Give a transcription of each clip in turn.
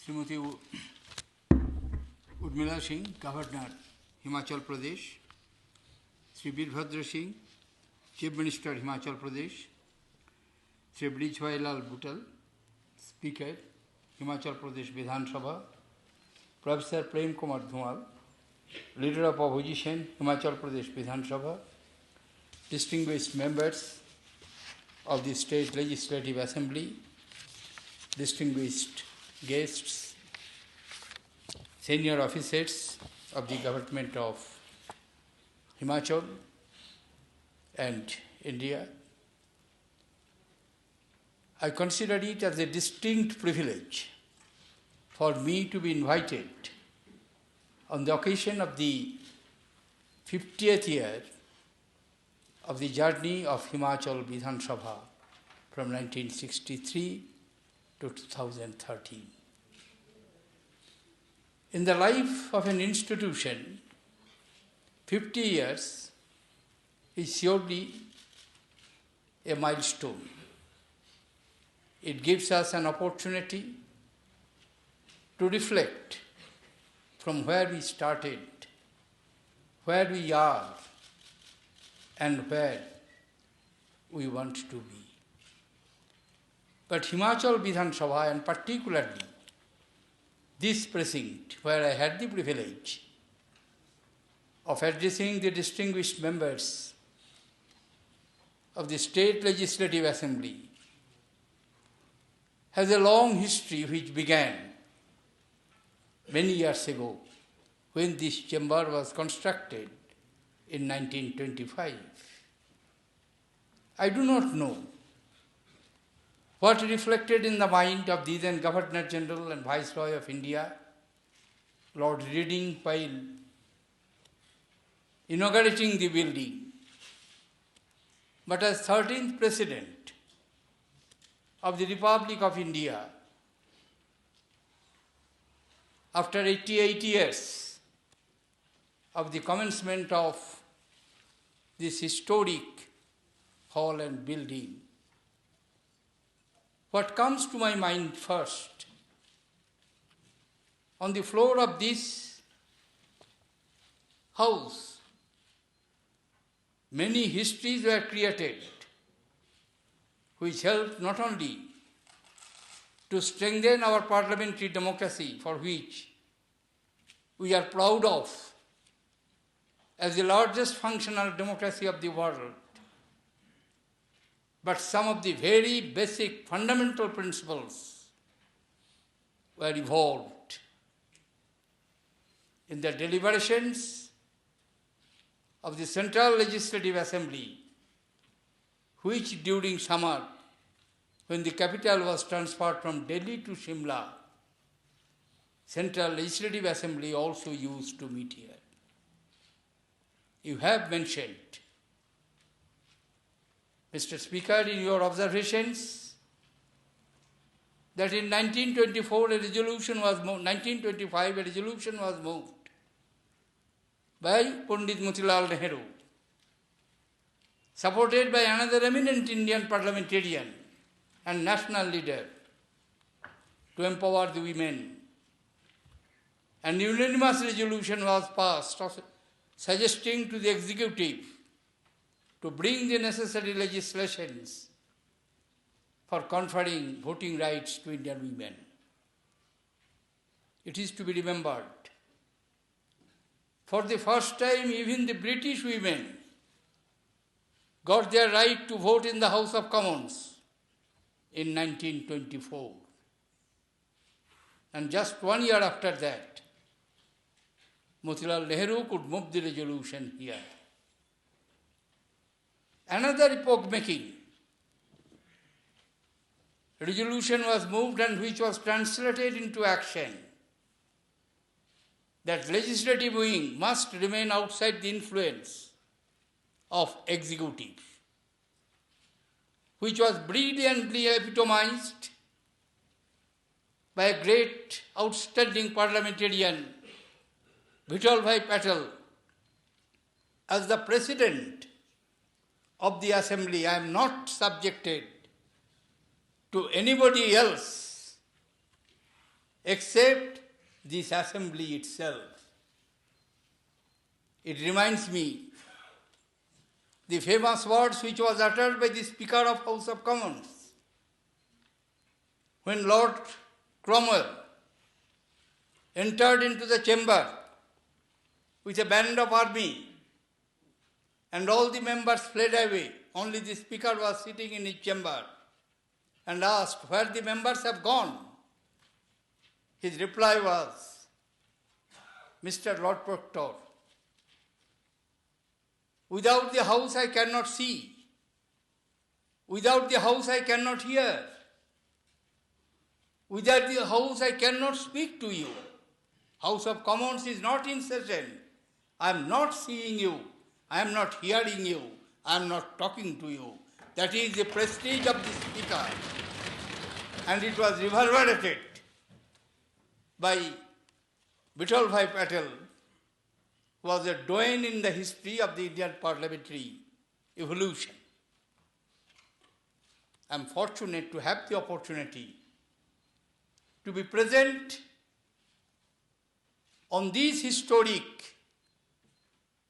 Srimati Urmila Singh, Governor, Himachal Pradesh, Sri Birbhadra Singh, Chief Minister, Himachal Pradesh, Sri Brijbhai Lal Bhutal, Speaker, Himachal Pradesh Vidhan Sabha, Professor Prem Kumar Dhumal, Leader of Opposition, Himachal Pradesh Vidhan Sabha, distinguished members of the State Legislative Assembly, distinguished guests, senior officers of the government of Himachal and India. I consider it as a distinct privilege for me to be invited on the occasion of the 50th year of the journey of Himachal Vidhan Sabha from 1963 to 2013. In the life of an institution, 50 years is surely a milestone. It gives us an opportunity to reflect from where we started, where we are, and where we want to be. But Himachal Vidhan Sabha, and particularly this precinct where I had the privilege of addressing the distinguished members of the State Legislative Assembly, has a long history which began many years ago when this chamber was constructed in 1925. I do not know what reflected in the mind of the then Governor General and Viceroy of India, Lord Reading, while inaugurating the building. But as 13th President of the Republic of India, after 88 years of the commencement of this historic hall and building, what comes to my mind first, on the floor of this house, many histories were created which helped not only to strengthen our parliamentary democracy, for which we are proud of as the largest functional democracy of the world, but some of the very basic fundamental principles were evolved in the deliberations of the Central Legislative Assembly, which during summer, when the capital was transferred from Delhi to Shimla, Central Legislative Assembly also used to meet here. You have mentioned, Mr. Speaker, in your observations, that in 1924 a resolution was moved, 1925 a resolution was moved by Pandit Motilal Nehru, supported by another eminent Indian parliamentarian and national leader, to empower the women. An unanimous resolution was passed suggesting to the executive to bring the necessary legislations for conferring voting rights to Indian women. It is to be remembered, for the first time even the British women got their right to vote in the House of Commons in 1924. And just 1 year after that, Motilal Nehru could move the resolution here. Another epoch-making resolution was moved and which was translated into action, that legislative wing must remain outside the influence of executive, which was brilliantly epitomized by a great, outstanding parliamentarian, Vittalbhai Patel. As the President of the Assembly, I am not subjected to anybody else except this assembly itself. It reminds me the famous words which was uttered by the Speaker of House of Commons when Lord Cromwell entered into the chamber with a band of army and all the members fled away. Only the Speaker was sitting in his chamber and asked where the members have gone. His reply was, Mr. Lord Proctor, without the House I cannot see. Without the House I cannot hear. Without the House I cannot speak to you. House of Commons is not in session. I am not seeing you. I am not hearing you. I am not talking to you. That is the prestige of the Speaker. And it was reverberated by Vittal Bhai Patel, who was a doyen in the history of the Indian parliamentary evolution. I am fortunate to have the opportunity to be present on this historic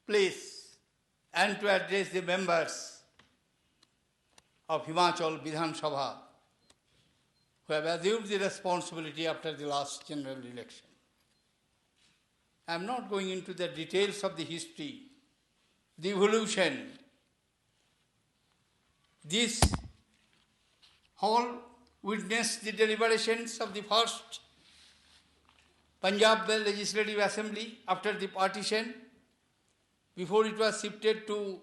place and to address the members of Himachal Vidhan Sabha who have assumed the responsibility after the last general election. I am not going into the details of the history, the evolution. This hall witnessed the deliberations of the first Punjab Legislative Assembly after the partition, before it was shifted to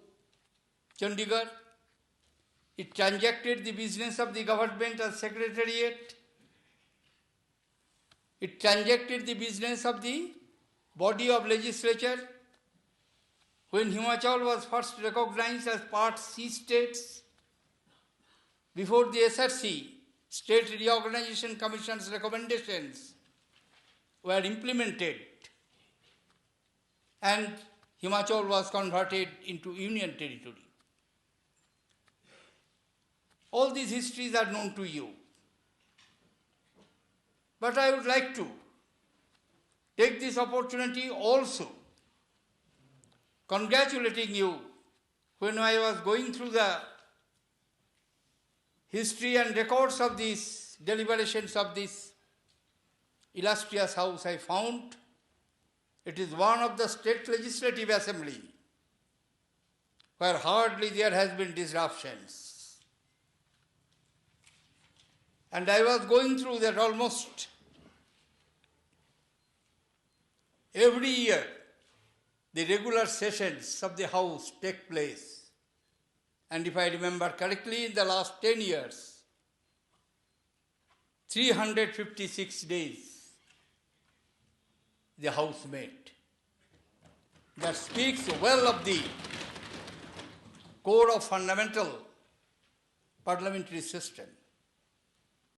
Chandigarh. It transacted the business of the government as secretariat. It transacted the business of the body of legislature. When Himachal was first recognized as Part C states, before the SRC, State Reorganization Commission's recommendations were implemented and Himachal was converted into union territory. All these histories are known to you. But I would like to take this opportunity also congratulating you when I was going through the history and records of these deliberations of this illustrious house. I found it is one of the state legislative assembly where hardly there has been disruptions. And I was going through that almost every year the regular sessions of the House take place. And if I remember correctly, in the last 10 years, 356 days the House met. That speaks well of the core of fundamental parliamentary system.